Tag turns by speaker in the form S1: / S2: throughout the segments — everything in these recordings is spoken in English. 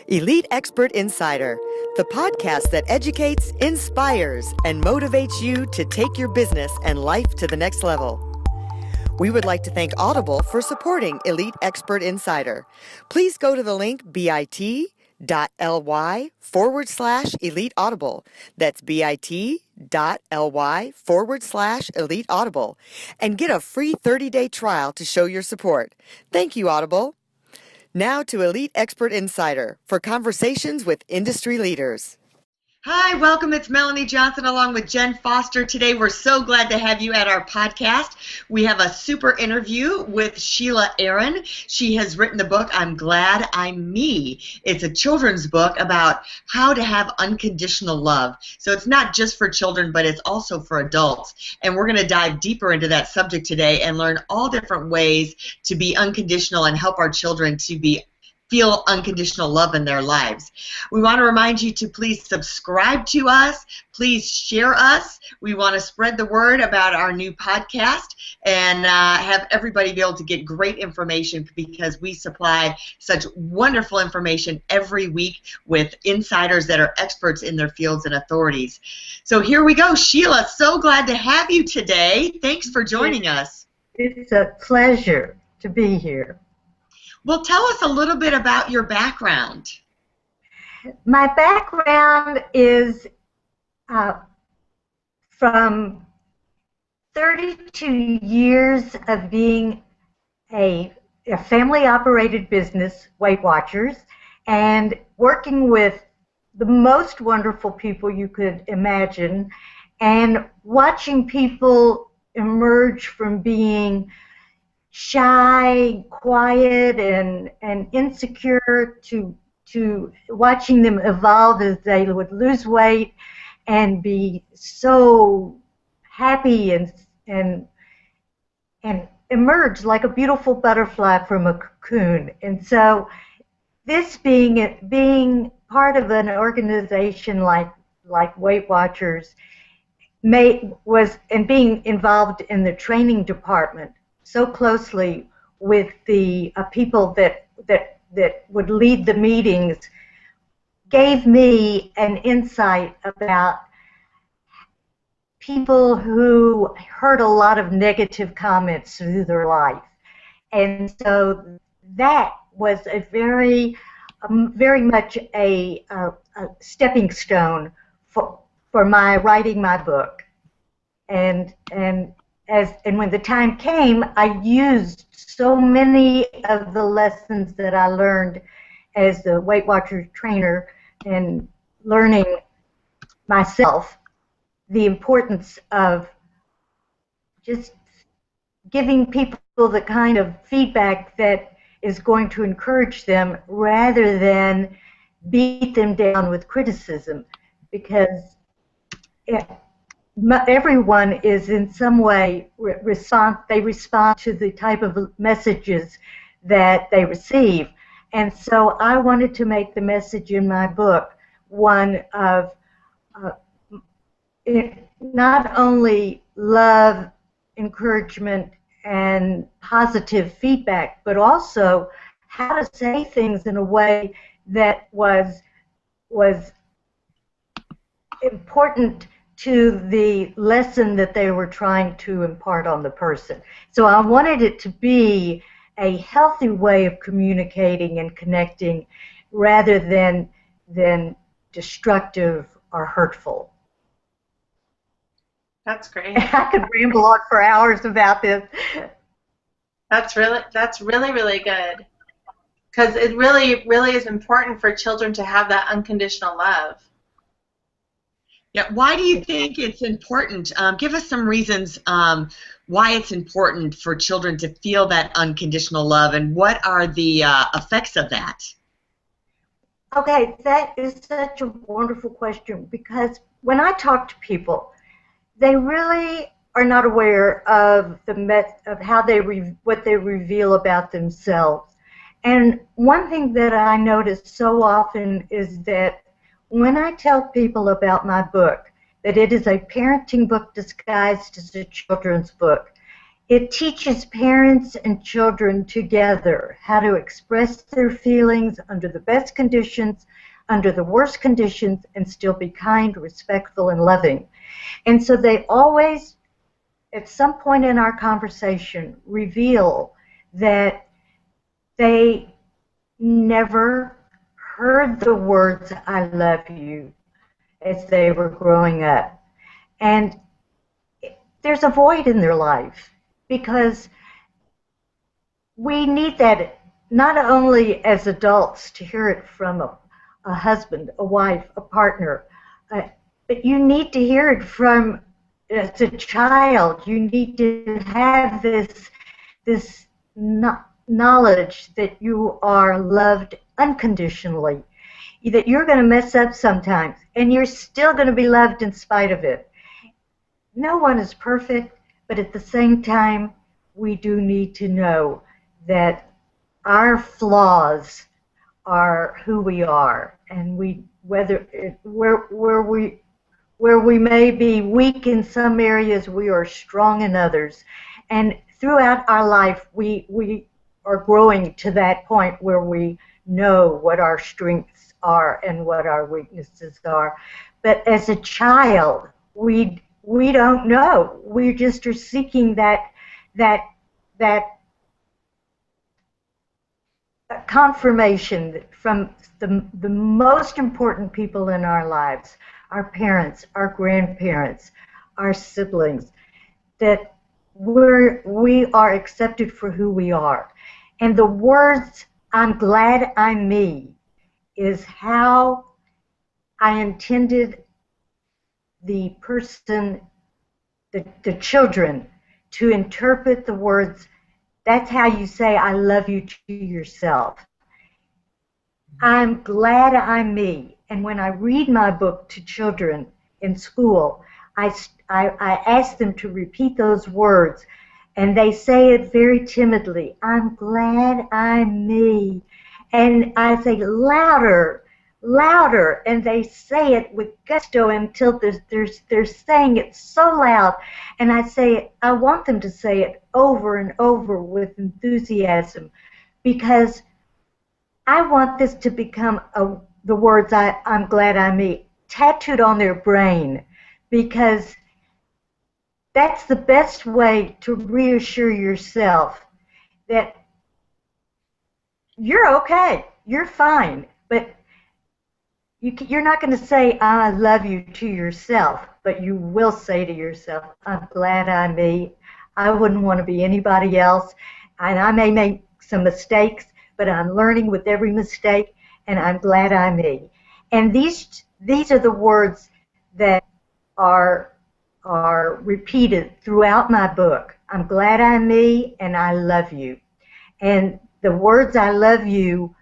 S1: Elite Expert Insider, the podcast that educates, inspires, and motivates you to take your business and life to the next level. We would like to thank Audible for supporting Elite Expert Insider. Please go to the link bit.ly/Elite Audible. That's bit.ly/Elite Audible and get a free 30-day trial to show your support. Thank you, Audible. Now to Elite Expert Insider for conversations with industry leaders. Hi, welcome. It's Melanie Johnson along with Jenn Foster. Today we're so glad to have you at our podcast. We have a super interview with Sheila Aron. She has written the book, I'm Glad I'm Me. It's a children's book about how to have unconditional love. So it's not just for children, but it's also for adults. And we're going to dive deeper into that subject today and learn all different ways to be unconditional and help our children to feel unconditional love in their lives. We want to remind you to please subscribe to us. Please share us. We want to spread the word about our new podcast and have everybody be able to get great information because we supply such wonderful information every week with insiders that are experts in their fields and authorities. So here we go. Sheila, so glad to have you today. Thanks for joining us.
S2: It's a pleasure to be here.
S1: Well, tell us a little bit about your background.
S2: My background is from 32 years of being a family-operated business, Weight Watchers, and working with the most wonderful people you could imagine, and watching people emerge from being shy, quiet, and insecure to watching them evolve as they would lose weight and be so happy and emerge like a beautiful butterfly from a cocoon. And so this being part of an organization like Weight Watchers and being involved in the training department so closely with the people that would lead the meetings gave me an insight about people who heard a lot of negative comments through their life. And so that was a very much a stepping stone for my writing my book. And when the time came, I used so many of the lessons that I learned as the Weight Watchers trainer and learning myself the importance of just giving people the kind of feedback that is going to encourage them rather than beat them down with criticism, because everyone is in some way they respond to the type of messages that they receive. And so I wanted to make the message in my book one of not only love, encouragement, and positive feedback, but also how to say things in a way that was important to the lesson that they were trying to impart on the person. So I wanted it to be a healthy way of communicating and connecting rather than destructive or hurtful.
S3: That's great.
S2: I could ramble on for hours about this.
S3: That's really good. Because it really is important for children to have that unconditional love.
S1: Yeah, why do you think it's important? Give us some reasons why it's important for children to feel that unconditional love, and what are the effects of that?
S2: Okay, that is such a wonderful question, because when I talk to people, they really are not aware of what they reveal about themselves. And one thing that I notice so often is that when I tell people about my book, that it is a parenting book disguised as a children's book, It teaches parents and children together how to express their feelings under the best conditions, under the worst conditions, and still be kind, respectful, and loving. And so they always, at some point in our conversation, reveal that they never heard the words "I love you" as they were growing up. And there's a void in their life because we need that not only as adults to hear it from a husband, a wife, a partner, but you need to hear it from as a child. You need to have this knowledge that you are loved unconditionally, that you're going to mess up sometimes, and you're still going to be loved in spite of it. No one is perfect, but at the same time, we do need to know that our flaws are who we are, and where we may be weak in some areas, we are strong in others. And throughout our life, we are growing to that point where we know what our strengths are and what our weaknesses are. But as a child, we don't know. We just are seeking that confirmation from the most important people in our lives, our parents, our grandparents, our siblings, that we are accepted for who we are. And the words, "I'm glad I'm me," is how I intended the person, the children, to interpret the words. That's how you say "I love you" to yourself. I'm glad I'm me. And when I read my book to children in school, I ask them to repeat those words, and they say it very timidly. "I'm glad I'm me." And I say, "Louder, louder," and they say it with gusto until they're saying it so loud. And I say, I want them to say it over and over with enthusiasm, because I want this to become the words "I'm glad I'm me" tattooed on their brain, because that's the best way to reassure yourself that you're okay, you're fine. But you're not going to say "I love you" to yourself, but you will say to yourself, "I'm glad I'm me. I wouldn't want to be anybody else, and I may make some mistakes, but I'm learning with every mistake, and I'm glad I'm me." And these are the words that are repeated throughout my book. I'm glad I'm me, and I love you. And the words "I love you"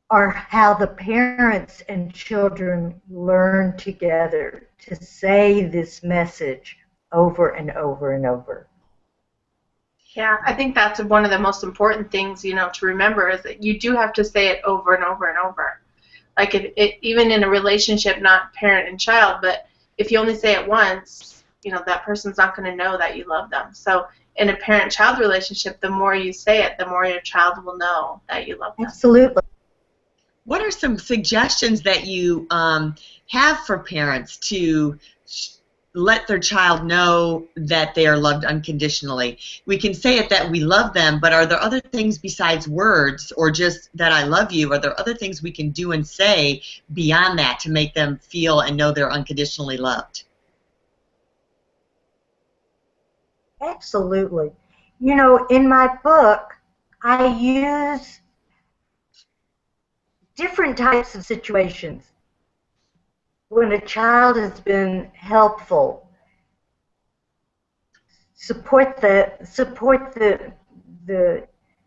S2: are how the parents and children learn together to say this message over and over and over.
S3: Yeah, I think that's one of the most important things, to remember, is that you do have to say it over and over and over. Like even in a relationship, not parent and child, but if you only say it once, that person's not going to know that you love them. So in a parent-child relationship, the more you say it, the more your child will know that you love them.
S2: Absolutely.
S4: What are some suggestions that you have for parents to let their child know that they are loved unconditionally? We can say it that we love them, but are there other things besides words or just that "I love you"? Are there other things we can do and say beyond that to make them feel and know they're unconditionally loved?
S2: Absolutely. In my book, I use different types of situations. When a child has been helpful, support the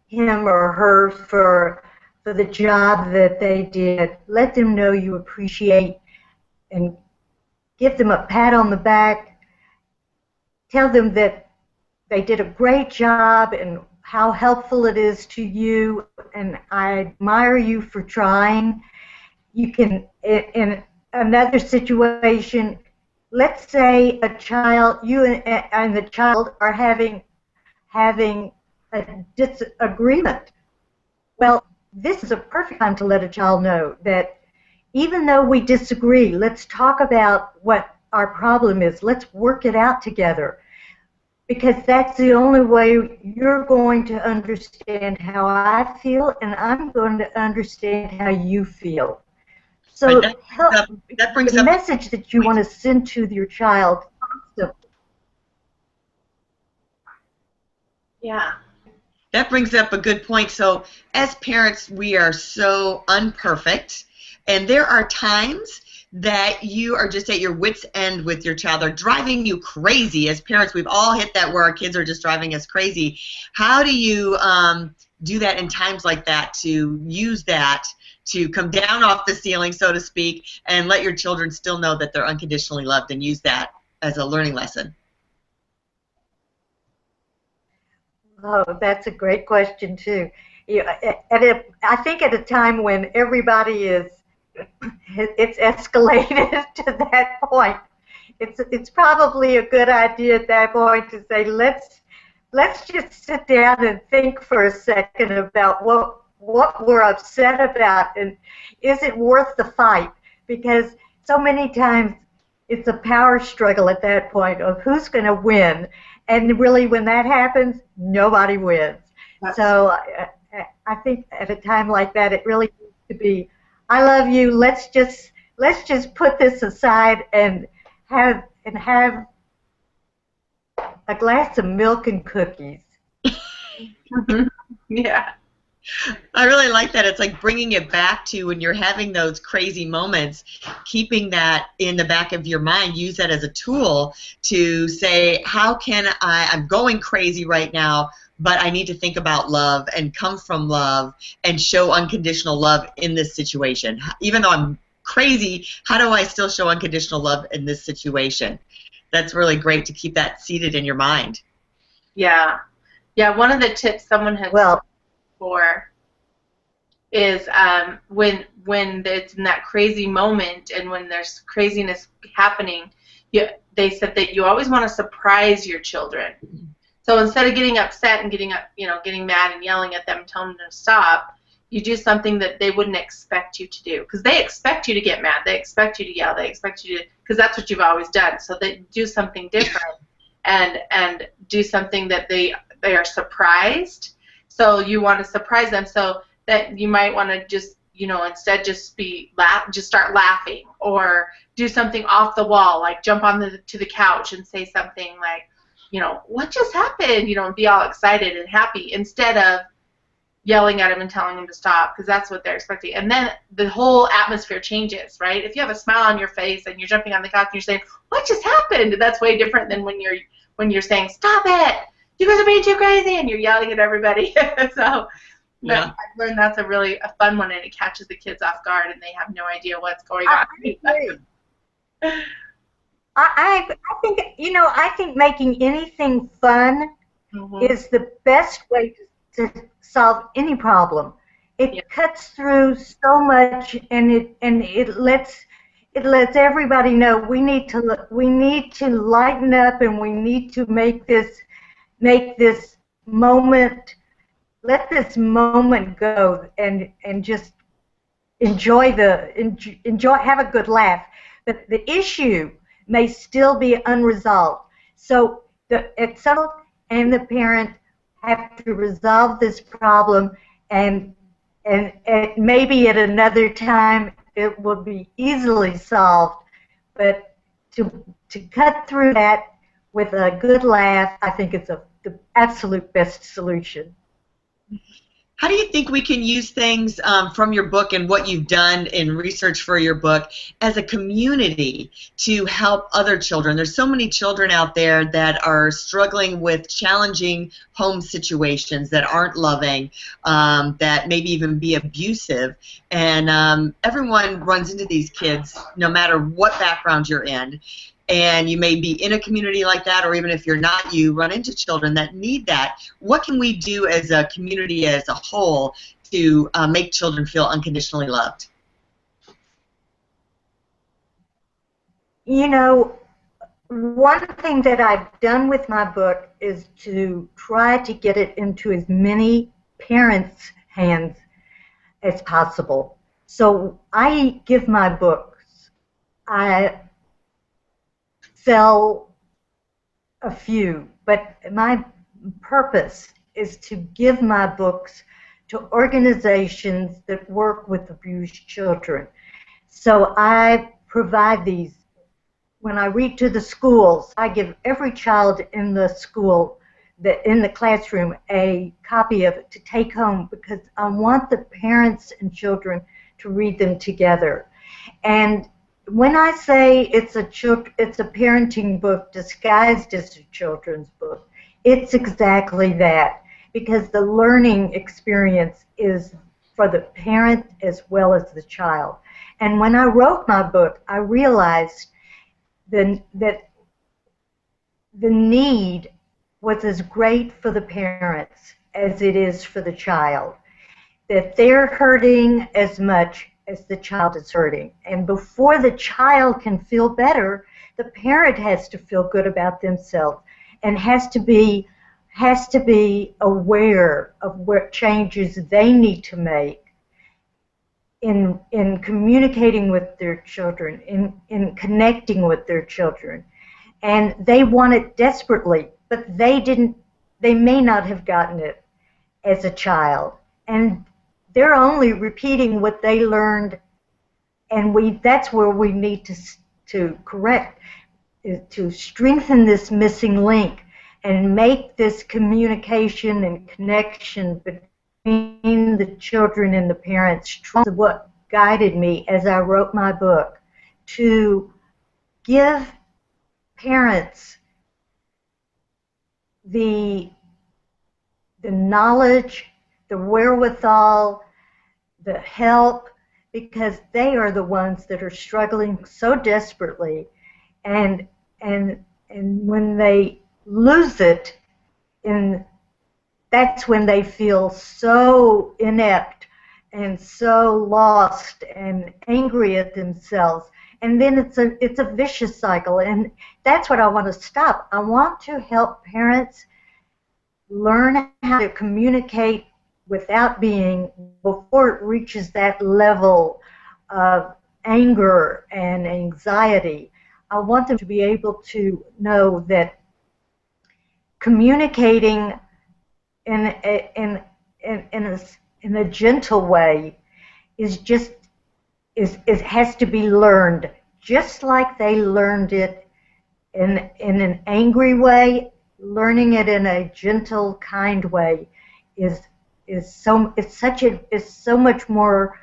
S2: him or her for the job that they did. Let them know you appreciate, and give them a pat on the back. Tell them that they did a great job and how helpful it is to you, and I admire you for trying. You can, in another situation, let's say a child, you and the child are having a disagreement. Well, this is a perfect time to let a child know that even though we disagree, let's talk about what our problem is. Let's work it out together, because that's the only way you're going to understand how I feel, and I'm going to understand how you feel. So
S4: that brings
S2: the
S4: up
S2: message that you want to send to your child.
S3: Yeah.
S4: That brings up a good point. So as parents, we are so unperfect, and there are times that you are just at your wit's end with your child. They're driving you crazy. As parents, we've all hit that where our kids are just driving us crazy. How do you do that in times like that, to use that to come down off the ceiling, so to speak, and let your children still know that they're unconditionally loved, and use that as a learning lesson?
S2: Oh, that's a great question too. I think at a time when everybody it's escalated to that point, it's probably a good idea at that point to say, let's just sit down and think for a second about what we're upset about, and is it worth the fight? Because so many times it's a power struggle at that point of who's going to win. And really, when that happens, nobody wins. So I think at a time like that, it really needs to be, I love you. Let's just put this aside and have a glass of milk and cookies.
S3: Yeah.
S4: I really like that. It's like bringing it back to when you're having those crazy moments, keeping that in the back of your mind. Use that as a tool to say, how can I'm going crazy right now, but I need to think about love and come from love and show unconditional love in this situation. Even though I'm crazy, how do I still show unconditional love in this situation? That's really great to keep that seated in your mind.
S3: Yeah. Yeah, one of the tips someone had for is when it's in that crazy moment and when there's craziness happening, they said that you always want to surprise your children. So instead of getting upset and getting mad and yelling at them and telling them to stop, you do something that they wouldn't expect you to do, because they expect you to get mad, they expect you to yell, they expect you to, because that's what you've always done. So they do something different and do something that they are surprised. So you want to surprise them, so that you might want to just, instead just start laughing, or do something off the wall, like jump to the couch and say something like, what just happened? And be all excited and happy, instead of yelling at them and telling them to stop, because that's what they're expecting. And then the whole atmosphere changes, right? If you have a smile on your face and you're jumping on the couch and you're saying, what just happened? That's way different than when you're saying, stop it, you guys are being too crazy, and you're yelling at everybody. So yeah. I've learned that's a really fun one, and it catches the kids off guard, and they have no idea what's going on.
S2: I think, I think making anything fun is the best way to solve any problem. It cuts through so much, and it lets everybody know we need to lighten up, and we need to make this moment, let this moment go, and just enjoy have a good laugh. But the issue may still be unresolved. So the and the parent have to resolve this problem, and maybe at another time it will be easily solved. But to cut through that with a good laugh, I think it's the absolute best solution.
S4: How do you think we can use things from your book and what you've done in research for your book as a community to help other children? There's so many children out there that are struggling with challenging home situations that aren't loving, that maybe even be abusive, and everyone runs into these kids no matter what background you're in. And you may be in a community like that, or even if you're not, you run into children that need that. What can we do as a community as a whole to make children feel unconditionally loved?
S2: one thing that I've done with my book is to try to get it into as many parents' hands as possible. So I give my books. I sell a few, but my purpose is to give my books to organizations that work with abused children. So I provide these. When I read to the schools, I give every child in the school, in the classroom, a copy of it to take home because I want the parents and children to read them together. And when I say it's a parenting book disguised as a children's book, it's exactly that, because the learning experience is for the parent as well as the child. And when I wrote my book, I realized that the need was as great for the parents as it is for the child, that they're hurting as much as the child is hurting. And before the child can feel better, the parent has to feel good about themselves and has to be aware of what changes they need to make in communicating with their children, in connecting with their children. And they want it desperately, but they may not have gotten it as a child. And they're only repeating what they learned, and that's where we need to correct, to strengthen this missing link and make this communication and connection between the children and the parents strong. What guided me as I wrote my book, to give parents the knowledge, the wherewithal, the help, because they are the ones that are struggling so desperately, and when they lose it, and that's when they feel so inept and so lost and angry at themselves. And then it's a vicious cycle, and that's what I want to stop. I want to help parents learn how to communicate without before it reaches that level of anger and anxiety. I want them to be able to know that communicating in a gentle way it has to be learned, just like they learned it in an angry way. Learning it in a gentle, kind way is so much more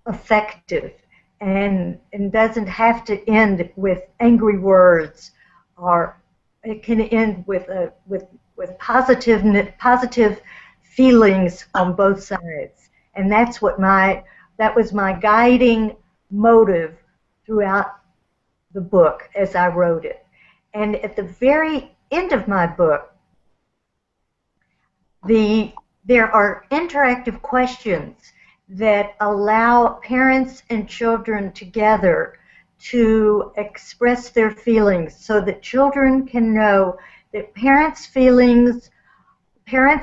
S2: effective, and doesn't have to end with angry words, or it can end with positive feelings on both sides. And that was my guiding motive throughout the book as I wrote it. And at the very end of my book, there are interactive questions that allow parents and children together to express their feelings, so that children can know that parents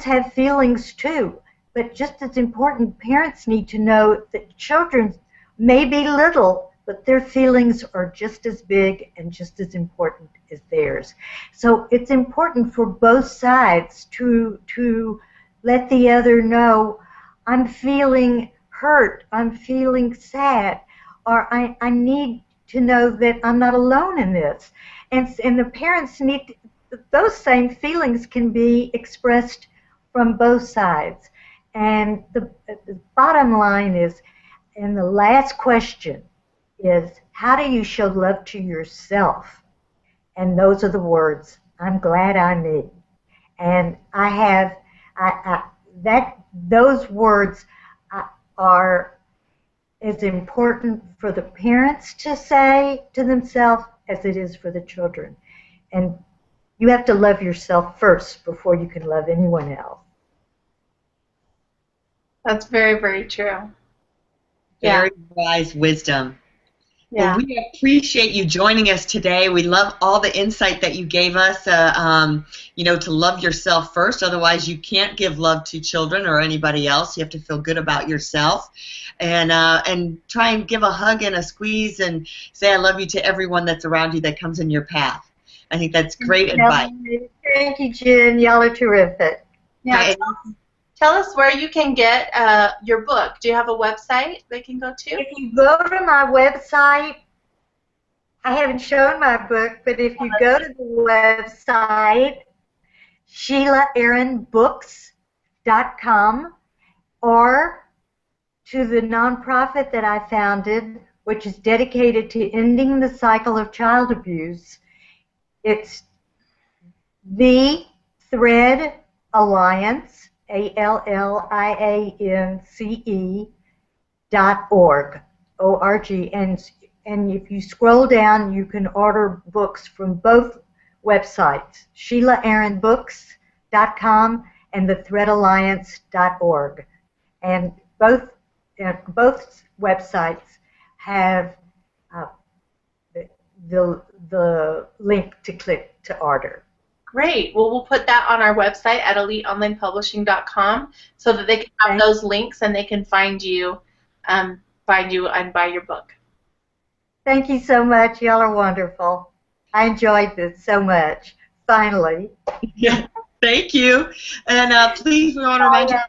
S2: have feelings too. But just as important, parents need to know that children may be little, but their feelings are just as big and just as important as theirs. So it's important for both sides to let the other know, I'm feeling hurt, I'm feeling sad, or I need to know that I'm not alone in this. And the parents need, those same feelings can be expressed from both sides. And the bottom line is, and the last question is, how do you show love to yourself? And those are the words I'm glad I me. And those words are as important for the parents to say to themselves as it is for the children. And you have to love yourself first before you can love anyone else.
S3: That's very, very true.
S4: Very wise wisdom.
S3: Yeah.
S4: Well, we appreciate you joining us today. We love all the insight that you gave us, to love yourself first. Otherwise, you can't give love to children or anybody else. You have to feel good about yourself. And try and give a hug and a squeeze and say I love you to everyone that's around you that comes in your path. I think that's great advice.
S2: Thank you, Jen. Y'all are terrific.
S3: Yeah.
S4: Right.
S3: Tell us where you can get your book. Do you have a website they can go to?
S2: If you go to my website, I haven't shown my book, but if you go to the website, SheilaAronBooks.com, or to the nonprofit that I founded, which is dedicated to ending the cycle of child abuse. It's The Thread Alliance, ALLIANCE.org, O-R-G. And if you scroll down, you can order books from both websites, SheilaAronBooks.com and thethreadalliance.org. And both websites have the link to click to order.
S3: Great. Well, we'll put that on our website at eliteonlinepublishing.com so that they can have those links and they can find you and buy your book.
S2: Thank you so much. Y'all are wonderful. I enjoyed this so much. Finally.
S4: Yeah, thank you. And please, we want to remind you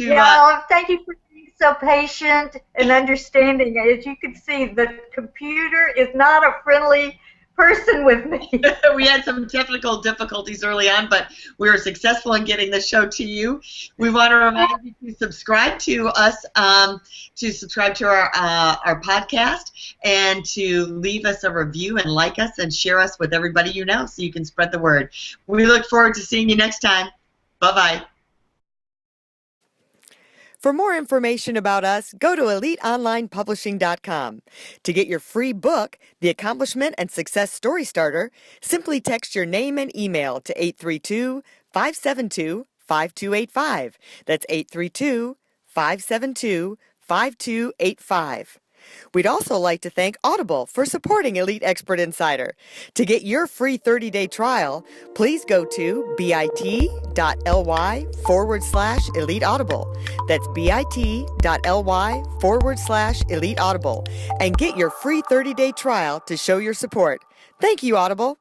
S4: to...
S2: thank you for being so patient and understanding. As you can see, the computer is not a friendly person with me.
S4: We had some technical difficulties early on, but we were successful in getting the show to you. We want to remind you to subscribe to us, to subscribe to our podcast, and to leave us a review and like us and share us with everybody you know so you can spread the word. We look forward to seeing you next time. Bye-bye.
S1: For more information about us, go to eliteonlinepublishing.com. To get your free book, The Accomplishment and Success Story Starter, simply text your name and email to 832-572-5285. That's 832-572-5285. We'd also like to thank Audible for supporting Elite Expert Insider. To get your free 30-day trial, please go to bit.ly/Elite Audible. That's bit.ly/Elite Audible. And get your free 30-day trial to show your support. Thank you, Audible.